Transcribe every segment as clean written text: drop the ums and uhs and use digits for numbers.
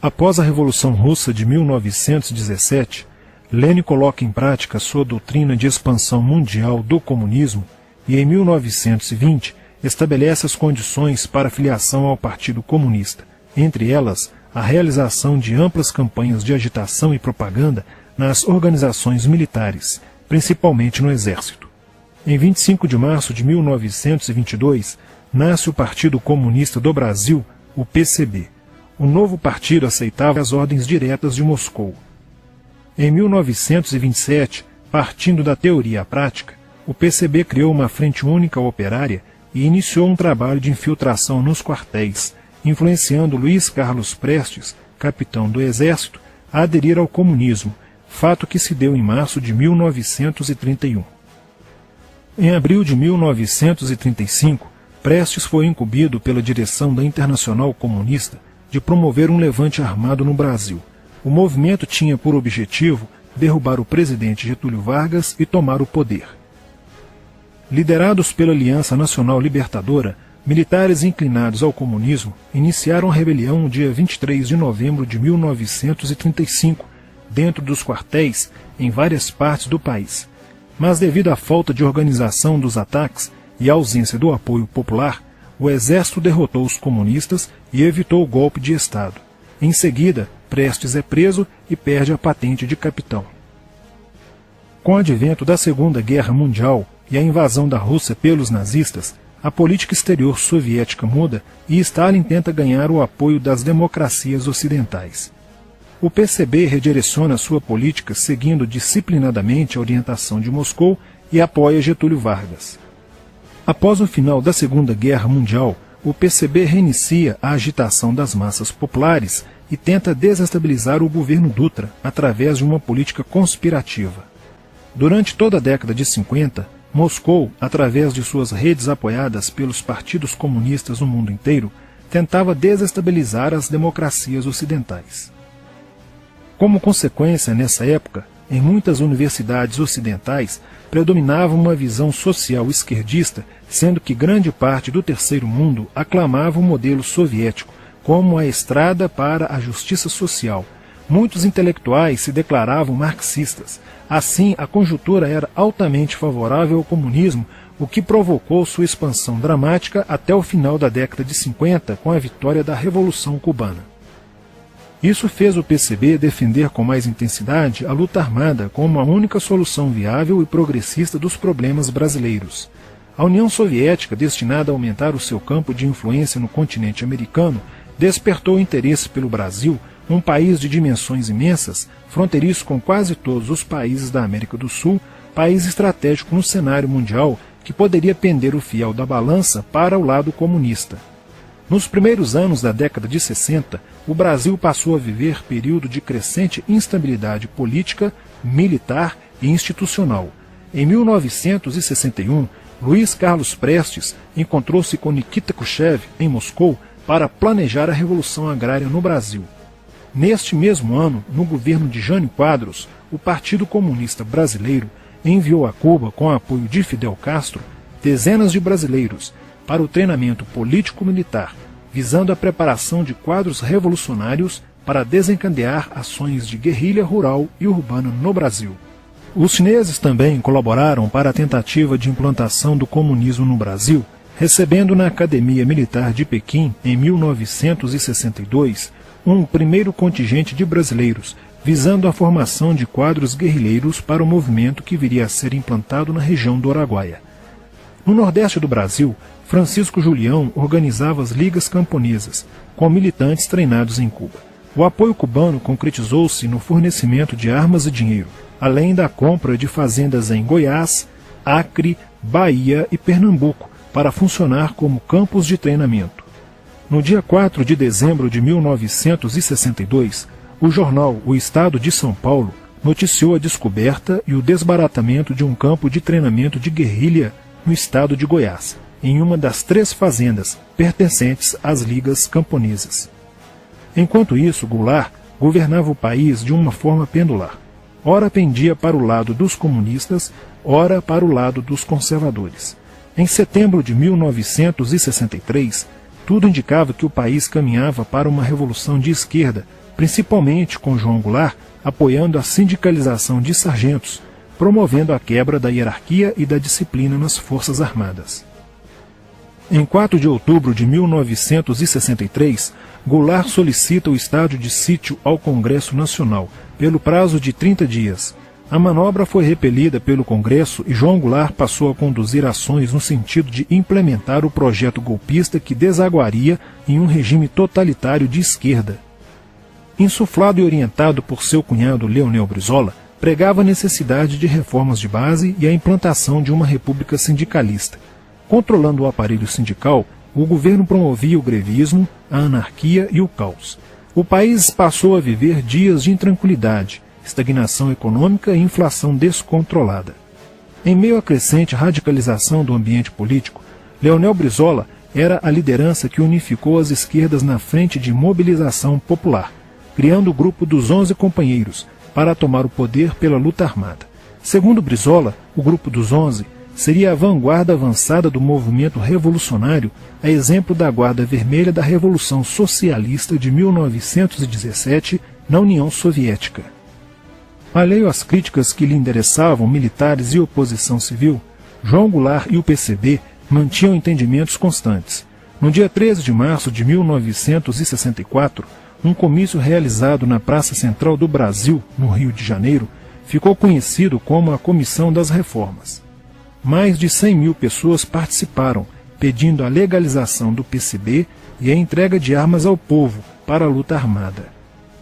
Após a Revolução Russa de 1917, Lenin coloca em prática sua doutrina de expansão mundial do comunismo e, em 1920, estabelece as condições para a filiação ao Partido Comunista, entre elas a realização de amplas campanhas de agitação e propaganda nas organizações militares, principalmente no Exército. Em 25 de março de 1922, nasce o Partido Comunista do Brasil, o PCB. O novo partido aceitava as ordens diretas de Moscou. Em 1927, partindo da teoria à prática, o PCB criou uma frente única operária e iniciou um trabalho de infiltração nos quartéis, influenciando Luiz Carlos Prestes, capitão do Exército, a aderir ao comunismo, fato que se deu em março de 1931. Em abril de 1935, Prestes foi incumbido pela direção da Internacional Comunista de promover um levante armado no Brasil. O movimento tinha por objetivo derrubar o presidente Getúlio Vargas e tomar o poder. Liderados pela Aliança Nacional Libertadora, militares inclinados ao comunismo iniciaram a rebelião no dia 23 de novembro de 1935, dentro dos quartéis em várias partes do país. Mas devido à falta de organização dos ataques e à ausência do apoio popular, o exército derrotou os comunistas e evitou o golpe de Estado. Em seguida, Prestes é preso e perde a patente de capitão. Com o advento da Segunda Guerra Mundial e a invasão da Rússia pelos nazistas, a política exterior soviética muda e Stalin tenta ganhar o apoio das democracias ocidentais. O PCB redireciona sua política seguindo disciplinadamente a orientação de Moscou e apoia Getúlio Vargas. Após o final da Segunda Guerra Mundial, o PCB reinicia a agitação das massas populares e tenta desestabilizar o governo Dutra através de uma política conspirativa. Durante toda a década de 50, Moscou, através de suas redes apoiadas pelos partidos comunistas no mundo inteiro, tentava desestabilizar as democracias ocidentais. Como consequência, nessa época, em muitas universidades ocidentais, predominava uma visão social esquerdista, sendo que grande parte do terceiro mundo aclamava o modelo soviético como a estrada para a justiça social. Muitos intelectuais se declaravam marxistas. Assim, a conjuntura era altamente favorável ao comunismo, o que provocou sua expansão dramática até o final da década de 50, com a vitória da Revolução Cubana. Isso fez o PCB defender com mais intensidade a luta armada como a única solução viável e progressista dos problemas brasileiros. A União Soviética, destinada a aumentar o seu campo de influência no continente americano, despertou interesse pelo Brasil, um país de dimensões imensas, fronteiriço com quase todos os países da América do Sul, país estratégico no cenário mundial que poderia pender o fiel da balança para o lado comunista. Nos primeiros anos da década de 60, o Brasil passou a viver período de crescente instabilidade política, militar e institucional. Em 1961, Luiz Carlos Prestes encontrou-se com Nikita Khrushchev em Moscou para planejar a Revolução Agrária no Brasil. Neste mesmo ano, no governo de Jânio Quadros, o Partido Comunista Brasileiro enviou a Cuba, com o apoio de Fidel Castro, dezenas de brasileiros para o treinamento político-militar, visando a preparação de quadros revolucionários para desencadear ações de guerrilha rural e urbana no Brasil. Os chineses também colaboraram para a tentativa de implantação do comunismo no Brasil, recebendo na Academia Militar de Pequim, em 1962, um primeiro contingente de brasileiros, visando a formação de quadros guerrilheiros para o movimento que viria a ser implantado na região do Araguaia. No nordeste do Brasil, Francisco Julião organizava as ligas camponesas, com militantes treinados em Cuba. O apoio cubano concretizou-se no fornecimento de armas e dinheiro, além da compra de fazendas em Goiás, Acre, Bahia e Pernambuco, para funcionar como campos de treinamento. No dia 4 de dezembro de 1962, o jornal O Estado de São Paulo noticiou a descoberta e o desbaratamento de um campo de treinamento de guerrilha no estado de Goiás, em uma das 3 fazendas pertencentes às ligas camponesas. Enquanto isso, Goulart governava o país de uma forma pendular. Ora pendia para o lado dos comunistas, ora para o lado dos conservadores. Em setembro de 1963, tudo indicava que o país caminhava para uma revolução de esquerda, principalmente com João Goulart apoiando a sindicalização de sargentos, promovendo a quebra da hierarquia e da disciplina nas Forças Armadas. Em 4 de outubro de 1963, Goulart solicita o estado de sítio ao Congresso Nacional, pelo prazo de 30 dias. A manobra foi repelida pelo Congresso e João Goulart passou a conduzir ações no sentido de implementar o projeto golpista que desaguaria em um regime totalitário de esquerda. Insuflado e orientado por seu cunhado Leonel Brizola, pregava a necessidade de reformas de base e a implantação de uma república sindicalista. Controlando o aparelho sindical, o governo promovia o grevismo, a anarquia e o caos. O país passou a viver dias de intranquilidade, estagnação econômica e inflação descontrolada. Em meio à crescente radicalização do ambiente político, Leonel Brizola era a liderança que unificou as esquerdas na frente de mobilização popular, criando o grupo dos 11 companheiros, para tomar o poder pela luta armada. Segundo Brizola, o Grupo dos 11 seria a vanguarda avançada do movimento revolucionário, a exemplo da Guarda Vermelha da Revolução Socialista de 1917 na União Soviética. Alheio às críticas que lhe endereçavam militares e oposição civil, João Goulart e o PCB mantinham entendimentos constantes. No dia 13 de março de 1964, um comício realizado na Praça Central do Brasil, no Rio de Janeiro, ficou conhecido como a Comissão das Reformas. Mais de 100 mil pessoas participaram, pedindo a legalização do PCB e a entrega de armas ao povo para a luta armada.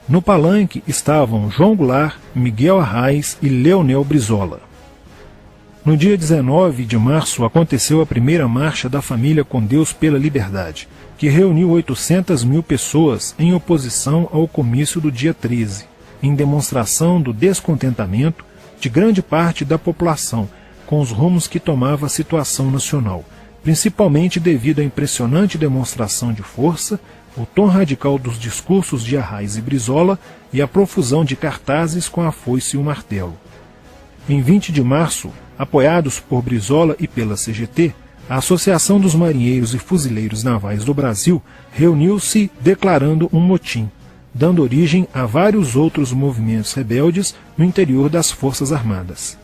No palanque estavam João Goulart, Miguel Arraes e Leonel Brizola. No dia 19 de março aconteceu a primeira Marcha da Família com Deus pela Liberdade, que reuniu 800 mil pessoas em oposição ao comício do dia 13, em demonstração do descontentamento de grande parte da população com os rumos que tomava a situação nacional, principalmente devido à impressionante demonstração de força, o tom radical dos discursos de Arraes e Brizola e a profusão de cartazes com a foice e o martelo. Em 20 de março, apoiados por Brizola e pela CGT, a Associação dos Marinheiros e Fuzileiros Navais do Brasil reuniu-se declarando um motim, dando origem a vários outros movimentos rebeldes no interior das Forças Armadas.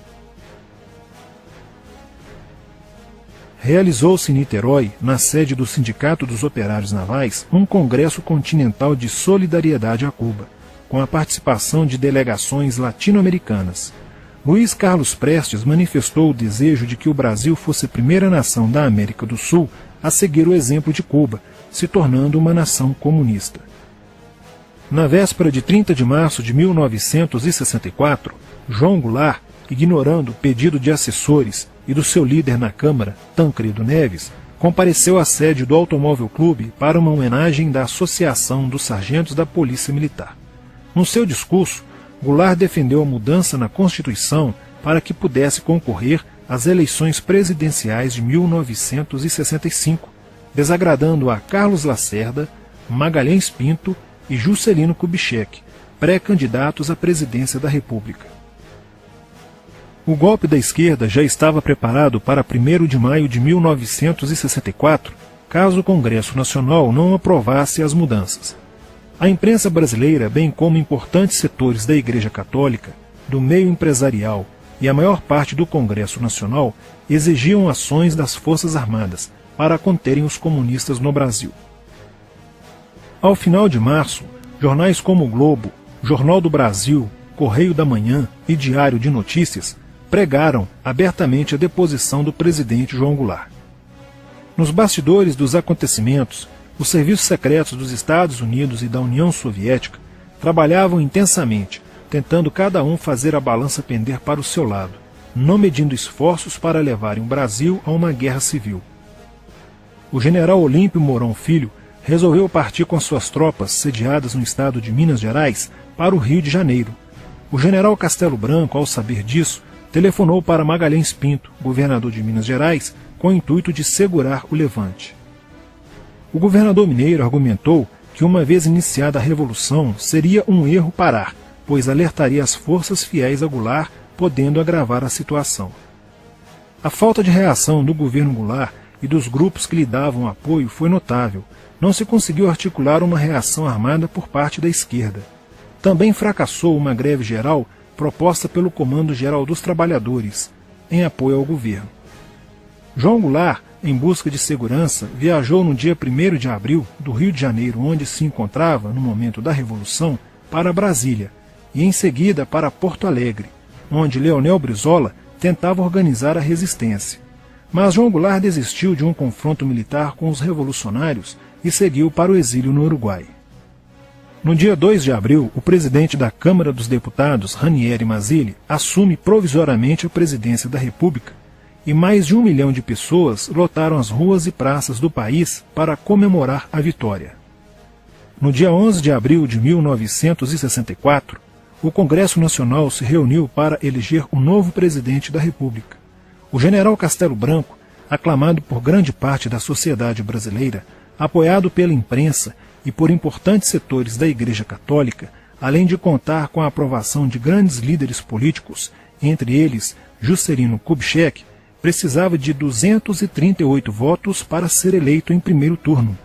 Realizou-se em Niterói, na sede do Sindicato dos Operários Navais, um congresso continental de solidariedade a Cuba, com a participação de delegações latino-americanas. Luiz Carlos Prestes manifestou o desejo de que o Brasil fosse a primeira nação da América do Sul a seguir o exemplo de Cuba, se tornando uma nação comunista. Na véspera de 30 de março de 1964, João Goulart, ignorando o pedido de assessores e do seu líder na Câmara, Tancredo Neves, compareceu à sede do Automóvel Clube para uma homenagem da Associação dos Sargentos da Polícia Militar. No seu discurso, Goulart defendeu a mudança na Constituição para que pudesse concorrer às eleições presidenciais de 1965, desagradando a Carlos Lacerda, Magalhães Pinto e Juscelino Kubitschek, pré-candidatos à presidência da República. O golpe da esquerda já estava preparado para 1º de maio de 1964, caso o Congresso Nacional não aprovasse as mudanças. A imprensa brasileira, bem como importantes setores da Igreja Católica, do meio empresarial e a maior parte do Congresso Nacional exigiam ações das Forças Armadas para conterem os comunistas no Brasil. Ao final de março, jornais como o Globo, Jornal do Brasil, Correio da Manhã e Diário de Notícias pregaram abertamente a deposição do presidente João Goulart. Nos bastidores dos acontecimentos, os serviços secretos dos Estados Unidos e da União Soviética trabalhavam intensamente, tentando cada um fazer a balança pender para o seu lado, não medindo esforços para levarem o Brasil a uma guerra civil. O general Olímpio Mourão Filho resolveu partir com suas tropas sediadas no estado de Minas Gerais para o Rio de Janeiro. O general Castelo Branco, ao saber disso, telefonou para Magalhães Pinto, governador de Minas Gerais, com o intuito de segurar o levante. O governador mineiro argumentou que, uma vez iniciada a revolução, seria um erro parar, pois alertaria as forças fiéis a Goulart, podendo agravar a situação. A falta de reação do governo Goulart e dos grupos que lhe davam apoio foi notável. Não se conseguiu articular uma reação armada por parte da esquerda. Também fracassou uma greve geral proposta pelo Comando Geral dos Trabalhadores, em apoio ao governo. João Goulart, em busca de segurança, viajou no dia 1º de abril do Rio de Janeiro, onde se encontrava no momento da Revolução, para Brasília, e em seguida para Porto Alegre, onde Leonel Brizola tentava organizar a resistência. Mas João Goulart desistiu de um confronto militar com os revolucionários e seguiu para o exílio no Uruguai. No dia 2 de abril, o presidente da Câmara dos Deputados, Ranieri Mazzilli, assume provisoriamente a presidência da República e mais de 1 milhão de pessoas lotaram as ruas e praças do país para comemorar a vitória. No dia 11 de abril de 1964, o Congresso Nacional se reuniu para eleger o novo presidente da República. O general Castelo Branco, aclamado por grande parte da sociedade brasileira, apoiado pela imprensa e por importantes setores da Igreja Católica, além de contar com a aprovação de grandes líderes políticos, entre eles Juscelino Kubitschek, precisava de 238 votos para ser eleito em primeiro turno,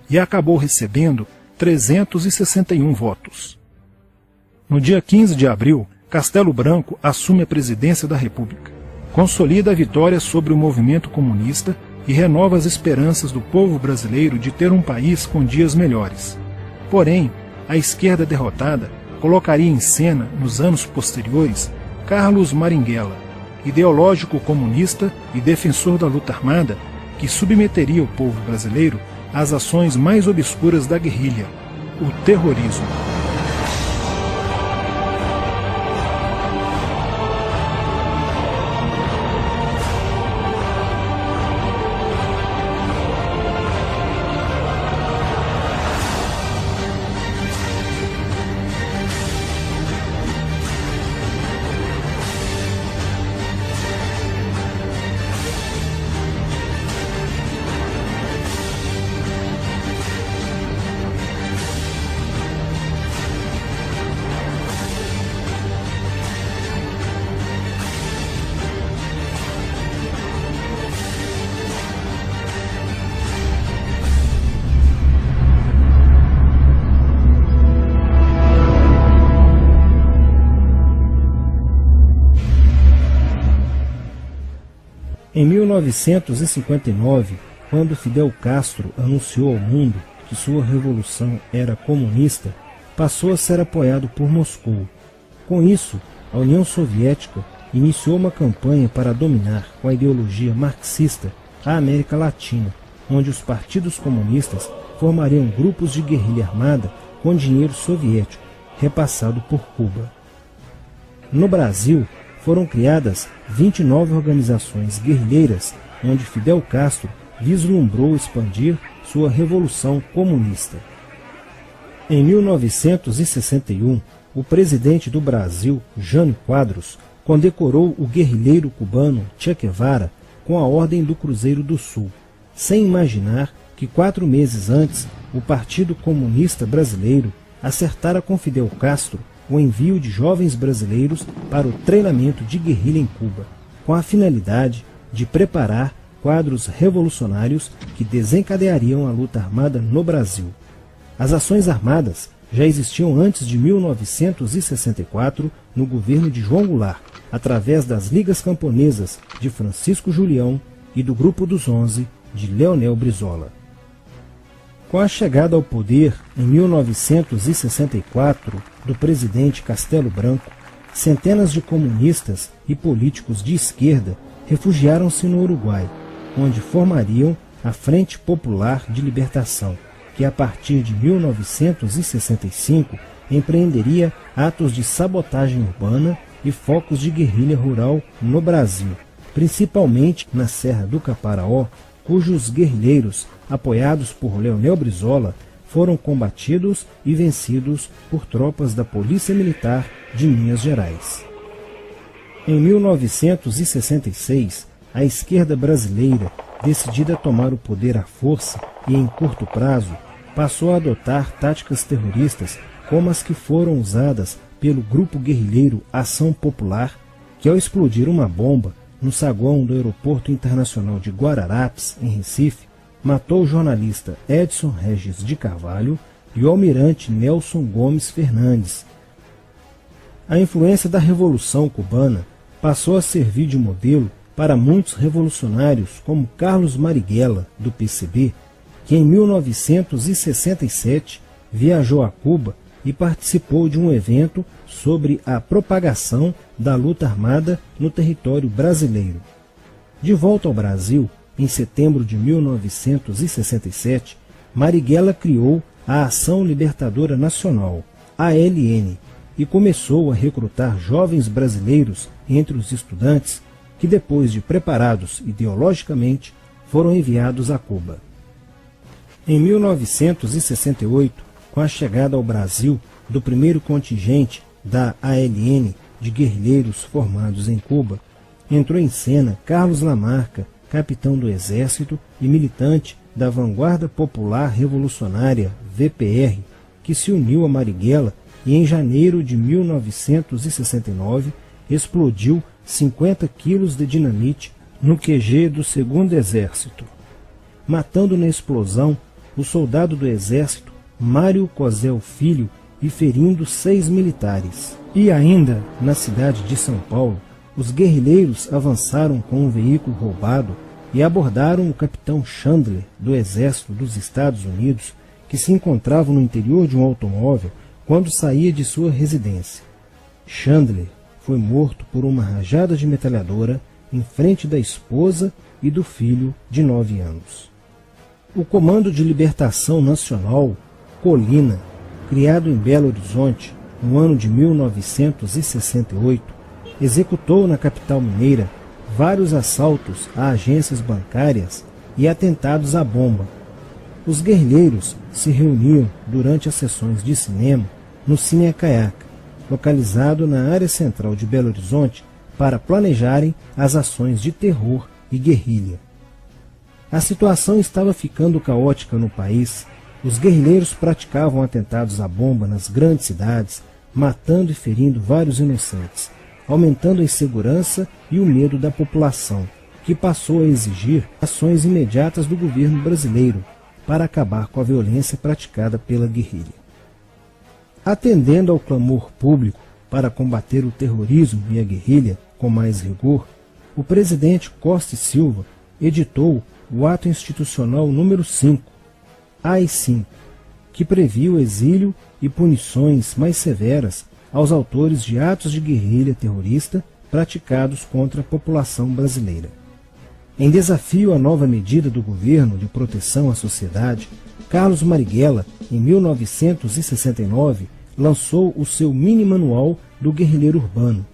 e acabou recebendo 361 votos. No dia 15 de abril, Castelo Branco assume a presidência da República, consolida a vitória sobre o movimento comunista e renova as esperanças do povo brasileiro de ter um país com dias melhores. Porém, a esquerda derrotada colocaria em cena, nos anos posteriores, Carlos Marighella, ideológico comunista e defensor da luta armada, que submeteria o povo brasileiro às ações mais obscuras da guerrilha, o terrorismo. Em 1959, quando Fidel Castro anunciou ao mundo que sua revolução era comunista, passou a ser apoiado por Moscou. Com isso, a União Soviética iniciou uma campanha para dominar com a ideologia marxista a América Latina, onde os partidos comunistas formariam grupos de guerrilha armada com dinheiro soviético, repassado por Cuba. No Brasil, foram criadas 29 organizações guerrilheiras, onde Fidel Castro vislumbrou expandir sua revolução comunista. Em 1961, o presidente do Brasil, Jânio Quadros, condecorou o guerrilheiro cubano Che Guevara com a Ordem do Cruzeiro do Sul, sem imaginar que 4 meses antes o Partido Comunista Brasileiro acertara com Fidel Castro o envio de jovens brasileiros para o treinamento de guerrilha em Cuba, com a finalidade de preparar quadros revolucionários que desencadeariam a luta armada no Brasil. As ações armadas já existiam antes de 1964 no governo de João Goulart, através das Ligas Camponesas de Francisco Julião e do Grupo dos 11 de Leonel Brizola. Com a chegada ao poder, em 1964, do presidente Castelo Branco, centenas de comunistas e políticos de esquerda refugiaram-se no Uruguai, onde formariam a Frente Popular de Libertação, que a partir de 1965 empreenderia atos de sabotagem urbana e focos de guerrilha rural no Brasil, principalmente na Serra do Caparaó, cujos guerrilheiros, apoiados por Leonel Brizola, foram combatidos e vencidos por tropas da Polícia Militar de Minas Gerais. Em 1966, a esquerda brasileira, decidida a tomar o poder à força e em curto prazo, passou a adotar táticas terroristas como as que foram usadas pelo grupo guerrilheiro Ação Popular, que ao explodir uma bomba no saguão do Aeroporto Internacional de Guararapes, em Recife, matou o jornalista Edson Regis de Carvalho e o almirante Nelson Gomes Fernandes, A influência da Revolução Cubana passou a servir de modelo para muitos revolucionários como Carlos Marighella, do PCB, que em 1967 viajou a Cuba e participou de um evento sobre a propagação da luta armada no território brasileiro. De volta ao Brasil, em setembro de 1967, Marighella criou a Ação Libertadora Nacional, ALN, e começou a recrutar jovens brasileiros entre os estudantes que, depois de preparados ideologicamente, foram enviados a Cuba. Em 1968, com a chegada ao Brasil do primeiro contingente da ALN de guerrilheiros formados em Cuba, entrou em cena Carlos Lamarca, capitão do Exército e militante da Vanguarda Popular Revolucionária, VPR, que se uniu a Marighella e em janeiro de 1969 explodiu 50 quilos de dinamite no QG do 2º Exército, matando na explosão o soldado do Exército Mário Cosel Filho e ferindo 6 militares. E ainda, na cidade de São Paulo, os guerrilheiros avançaram com um veículo roubado e abordaram o capitão Chandler, do Exército dos Estados Unidos, que se encontrava no interior de um automóvel quando saía de sua residência. Chandler foi morto por uma rajada de metralhadora em frente da esposa e do filho de 9 anos. O Comando de Libertação Nacional, Colina, criado em Belo Horizonte no ano de 1968, executou na capital mineira vários assaltos a agências bancárias e atentados à bomba. Os guerrilheiros se reuniam durante as sessões de cinema no Cine Acaiaca, localizado na área central de Belo Horizonte, para planejarem as ações de terror e guerrilha. A situação estava ficando caótica no país. Os guerrilheiros praticavam atentados à bomba nas grandes cidades, matando e ferindo vários inocentes, aumentando a insegurança e o medo da população, que passou a exigir ações imediatas do governo brasileiro para acabar com a violência praticada pela guerrilha. Atendendo ao clamor público para combater o terrorismo e a guerrilha com mais rigor, o presidente Costa e Silva editou o Ato Institucional número 5, AI-5, que previa o exílio e punições mais severas aos autores de atos de guerrilha terrorista praticados contra a população brasileira. Em desafio à nova medida do governo de proteção à sociedade, Carlos Marighella, em 1969, lançou o seu mini-manual do guerrilheiro urbano.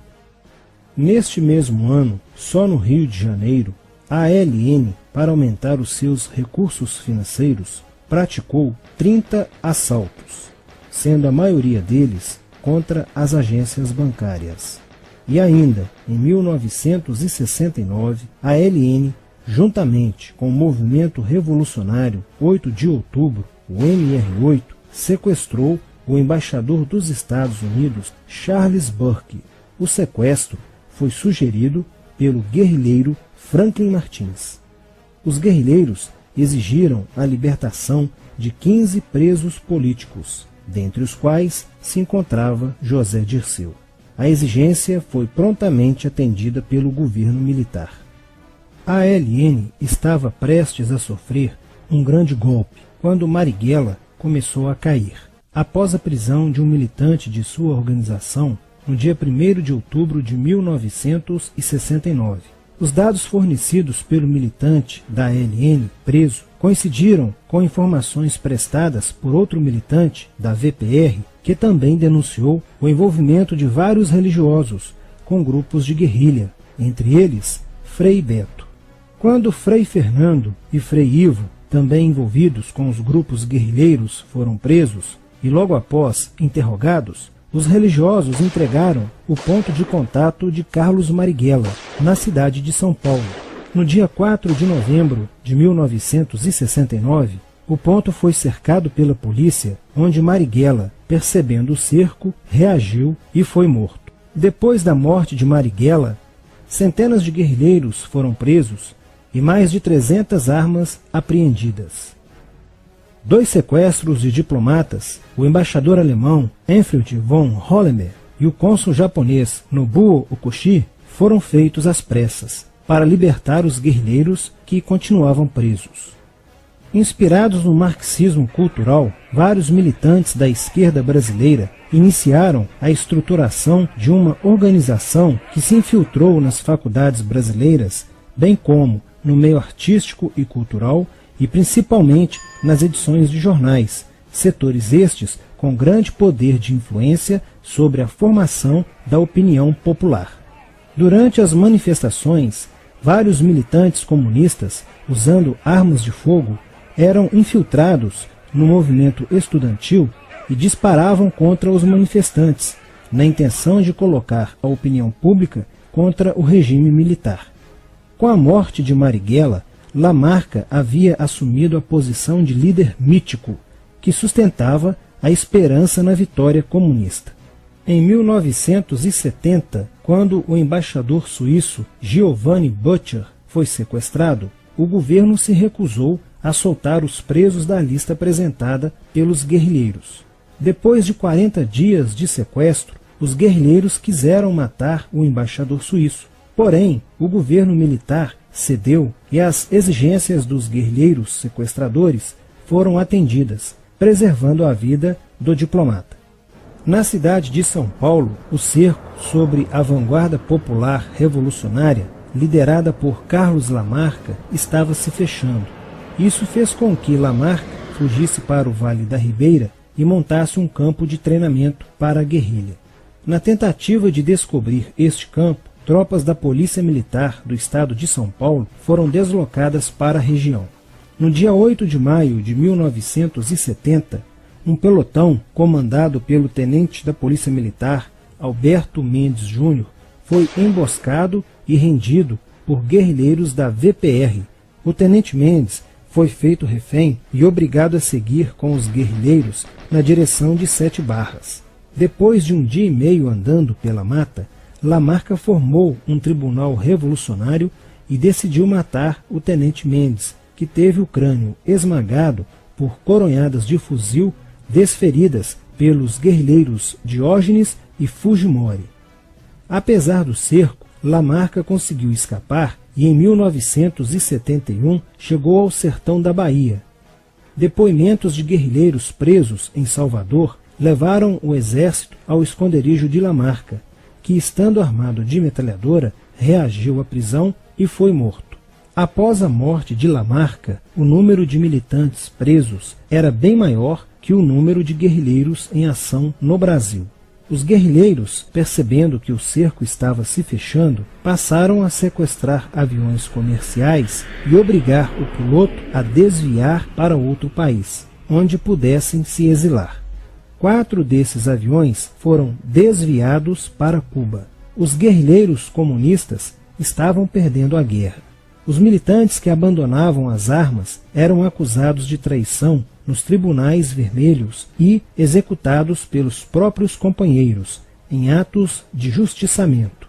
Neste mesmo ano, só no Rio de Janeiro, a ALN, para aumentar os seus recursos financeiros, praticou 30 assaltos, sendo a maioria deles contra as agências bancárias. E ainda, em 1969, a ALN, juntamente com o movimento revolucionário 8 de outubro, o MR8, sequestrou o embaixador dos Estados Unidos, Charles Burke. O sequestro foi sugerido pelo guerrilheiro Franklin Martins. Os guerrilheiros exigiram a libertação de 15 presos políticos, dentre os quais se encontrava José Dirceu. A exigência foi prontamente atendida pelo governo militar. A ALN estava prestes a sofrer um grande golpe quando Marighella começou a cair, após a prisão de um militante de sua organização no dia 1º de outubro de 1969. Os dados fornecidos pelo militante da ALN preso coincidiram com informações prestadas por outro militante da VPR, que também denunciou o envolvimento de vários religiosos com grupos de guerrilha, entre eles Frei Beto. Quando Frei Fernando e Frei Ivo, também envolvidos com os grupos guerrilheiros, foram presos e logo após interrogados, os religiosos entregaram o ponto de contato de Carlos Marighella, na cidade de São Paulo. No dia 4 de novembro de 1969, o ponto foi cercado pela polícia, onde Marighella, percebendo o cerco, reagiu e foi morto. Depois da morte de Marighella, centenas de guerrilheiros foram presos e mais de 300 armas apreendidas. 2 sequestros de diplomatas, o embaixador alemão Enfried von Hollemer e o cônsul japonês Nobuo Okushi foram feitos às pressas para libertar os guerrilheiros que continuavam presos. Inspirados no marxismo cultural, vários militantes da esquerda brasileira iniciaram a estruturação de uma organização que se infiltrou nas faculdades brasileiras, bem como no meio artístico e cultural e principalmente nas edições de jornais, setores estes com grande poder de influência sobre a formação da opinião popular. Durante as manifestações, vários militantes comunistas, usando armas de fogo, eram infiltrados no movimento estudantil e disparavam contra os manifestantes, na intenção de colocar a opinião pública contra o regime militar. Com a morte de Marighella, Lamarca havia assumido a posição de líder mítico, que sustentava a esperança na vitória comunista. Em 1970, quando o embaixador suíço Giovanni Butcher foi sequestrado, o governo se recusou a soltar os presos da lista apresentada pelos guerrilheiros. Depois de 40 dias de sequestro, os guerrilheiros quiseram matar o embaixador suíço. Porém, o governo militar cedeu e as exigências dos guerrilheiros sequestradores foram atendidas, preservando a vida do diplomata. Na cidade de São Paulo, o cerco sobre a vanguarda popular revolucionária, liderada por Carlos Lamarca, estava se fechando. Isso fez com que Lamarca fugisse para o Vale da Ribeira e montasse um campo de treinamento para a guerrilha. Na tentativa de descobrir este campo, tropas da Polícia Militar do estado de São Paulo foram deslocadas para a região. No dia 8 de maio de 1970, um pelotão comandado pelo tenente da Polícia Militar, Alberto Mendes Júnior, foi emboscado e rendido por guerrilheiros da VPR. O tenente Mendes foi feito refém e obrigado a seguir com os guerrilheiros na direção de Sete Barras. Depois de um dia e meio andando pela mata, Lamarca formou um tribunal revolucionário e decidiu matar o tenente Mendes, que teve o crânio esmagado por coronhadas de fuzil desferidas pelos guerrilheiros Diógenes e Fujimori. Apesar do cerco, Lamarca conseguiu escapar e em 1971 chegou ao sertão da Bahia. Depoimentos de guerrilheiros presos em Salvador levaram o exército ao esconderijo de Lamarca, que, estando armado de metralhadora, reagiu à prisão e foi morto. Após a morte de Lamarca, o número de militantes presos era bem maior que o número de guerrilheiros em ação no Brasil. Os guerrilheiros, percebendo que o cerco estava se fechando, passaram a sequestrar aviões comerciais e obrigar o piloto a desviar para outro país, onde pudessem se exilar. 4 desses aviões foram desviados para Cuba. Os guerrilheiros comunistas estavam perdendo a guerra. Os militantes que abandonavam as armas eram acusados de traição nos tribunais vermelhos e executados pelos próprios companheiros, em atos de justiçamento.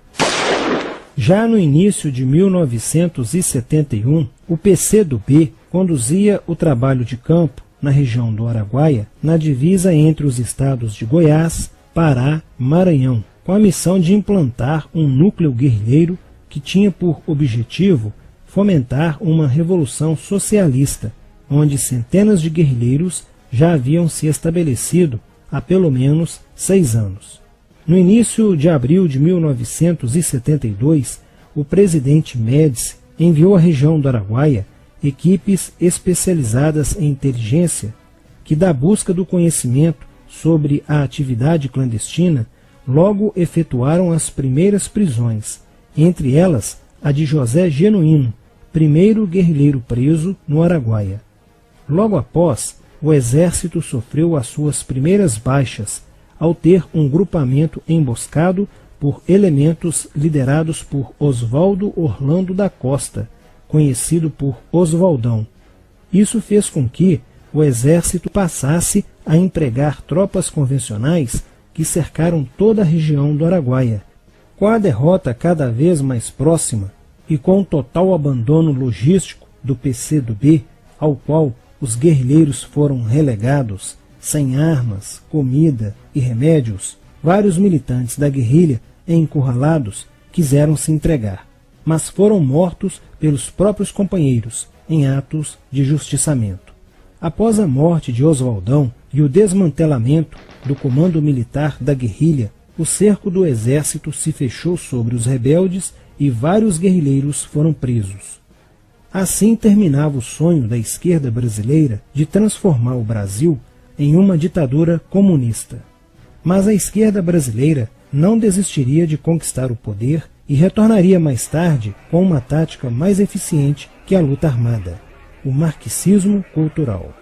Já no início de 1971, o PCdoB conduzia o trabalho de campo na região do Araguaia, na divisa entre os estados de Goiás, Pará e Maranhão, com a missão de implantar um núcleo guerrilheiro que tinha por objetivo fomentar uma revolução socialista, onde centenas de guerrilheiros já haviam se estabelecido há pelo menos 6 anos. No início de abril de 1972, o presidente Médici enviou à região do Araguaia equipes especializadas em inteligência que, da busca do conhecimento sobre a atividade clandestina, logo efetuaram as primeiras prisões, entre elas a de José Genuíno, primeiro guerrilheiro preso no Araguaia. Logo após, o exército sofreu as suas primeiras baixas ao ter um grupamento emboscado por elementos liderados por Oswaldo Orlando da Costa, conhecido por Oswaldão. Isso fez com que o exército passasse a empregar tropas convencionais que cercaram toda a região do Araguaia. Com a derrota cada vez mais próxima e com o total abandono logístico do PCdoB, ao qual os guerrilheiros foram relegados, sem armas, comida e remédios, vários militantes da guerrilha, encurralados, quiseram se entregar, mas foram mortos pelos próprios companheiros em atos de justiçamento. Após a morte de Oswaldão e o desmantelamento do comando militar da guerrilha, o cerco do exército se fechou sobre os rebeldes e vários guerrilheiros foram presos. Assim terminava o sonho da esquerda brasileira de transformar o Brasil em uma ditadura comunista. Mas a esquerda brasileira não desistiria de conquistar o poder e retornaria mais tarde com uma tática mais eficiente que a luta armada: o marxismo cultural.